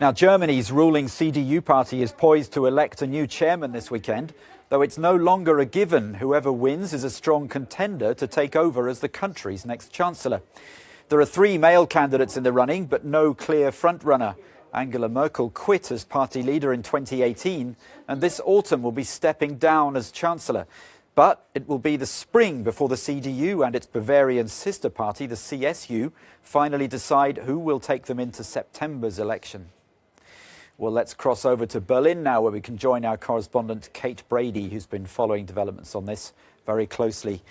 Now, Germany's ruling CDU party is poised to elect a new chairman this weekend, though it's no longer a given. Whoever wins is a strong contender to take over as the country's next chancellor. There are 3 male candidates in the running, but no clear frontrunner. Angela Merkel quit as party leader in 2018, and this autumn will be stepping down as chancellor. But it will be the spring before the CDU and its Bavarian sister party, the CSU, finally decide who will take them into September's election. Well, let's cross over to Berlin now, where we can join our correspondent Kate Brady, who's been following developments on this very closely.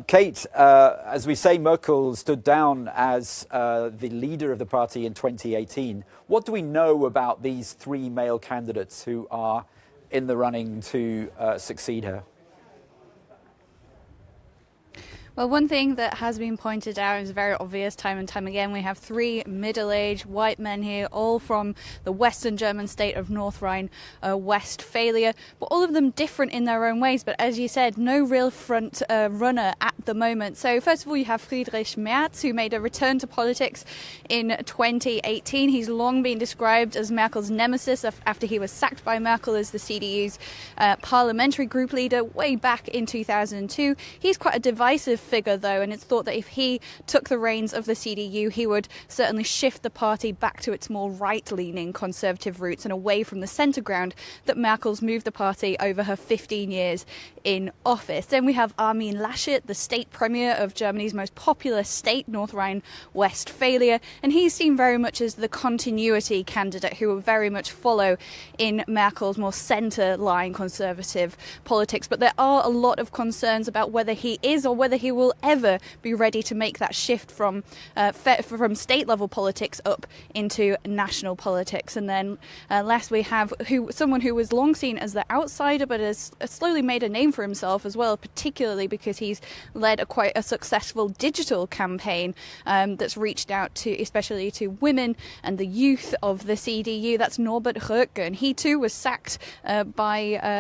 Kate, as we say, Merkel stood down as the leader of the party in 2018. What do we know about these 3 male candidates who are in the running to succeed her? Well, one thing that has been pointed out is very obvious time and time again. We have 3 middle-aged white men here, all from the western German state of North Rhine-Westphalia, but all of them different in their own ways. But as you said, no real front runner at the moment. So first of all, you have Friedrich Merz, who made a return to politics in 2018. He's long been described as Merkel's nemesis after he was sacked by Merkel as the CDU's parliamentary group leader way back in 2002. He's quite a divisive figure, though, and it's thought that if he took the reins of the CDU, he would certainly shift the party back to its more right-leaning conservative roots and away from the centre ground that Merkel's moved the party over her 15 years in office. Then we have Armin Laschet, the state premier of Germany's most populous state, North Rhine-Westphalia, and he's seen very much as the continuity candidate who will very much follow in Merkel's more centre-line conservative politics. But there are a lot of concerns about whether he is or whether he will ever be ready to make that shift from state-level politics up into national politics. And then last we have someone who was long seen as the outsider, but has slowly made a name for himself as well, particularly because he's led quite a successful digital campaign that's reached out to especially to women and the youth of the CDU. That's Norbert Röttgen, and he too was sacked by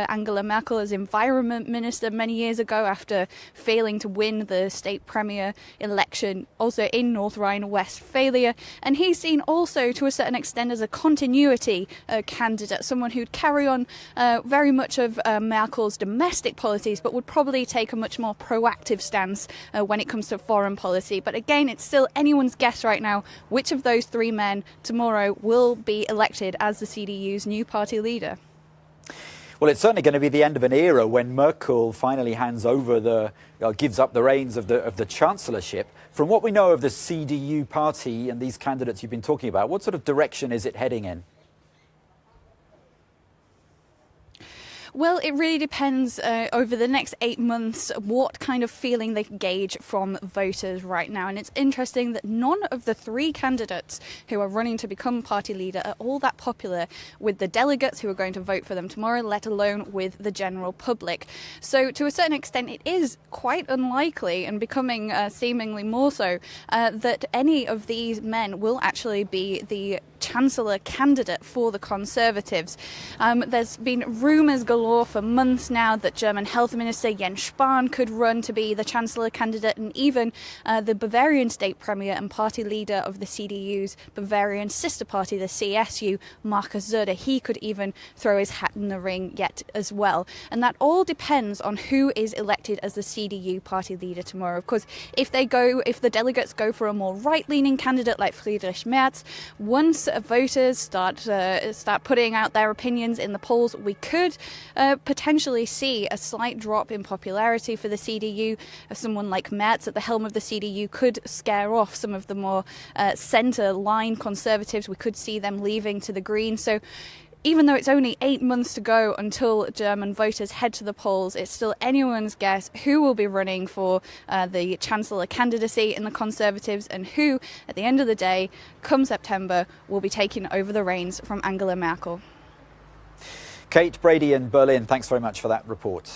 Angela Merkel as environment minister many years ago after failing to win the state premier election, also in North Rhine-Westphalia. And he's seen also to a certain extent as a continuity candidate, someone who'd carry on very much of Merkel's domestic policies, but would probably take a much more proactive stance when it comes to foreign policy. But again, it's still anyone's guess right now which of those 3 men tomorrow will be elected as the CDU's new party leader. Well, it's certainly going to be the end of an era when Merkel finally hands over gives up the reins of the chancellorship. From what we know of the CDU party and these candidates you've been talking about, what sort of direction is it heading in? Well, it really depends over the next 8 months what kind of feeling they gauge from voters right now. And it's interesting that none of the 3 candidates who are running to become party leader are all that popular with the delegates who are going to vote for them tomorrow, let alone with the general public. So to a certain extent, it is quite unlikely, and becoming seemingly more so, that any of these men will actually be the chancellor candidate for the Conservatives. There's been rumours galore for months now that German Health Minister Jens Spahn could run to be the chancellor candidate, and even the Bavarian state premier and party leader of the CDU's Bavarian sister party, the CSU, Markus Söder, he could even throw his hat in the ring yet as well. And that all depends on who is elected as the CDU party leader tomorrow. Of course, if the delegates go for a more right-leaning candidate like Friedrich Merz, once voters start putting out their opinions in the polls, we could potentially see a slight drop in popularity for the CDU. Someone like Merz at the helm of the CDU could scare off some of the more centre-line conservatives. We could see them leaving to the Greens. So even though it's only 8 months to go until German voters head to the polls, it's still anyone's guess who will be running for the Chancellor candidacy in the Conservatives, and who, at the end of the day, come September, will be taking over the reins from Angela Merkel. Kate Brady in Berlin, thanks very much for that report.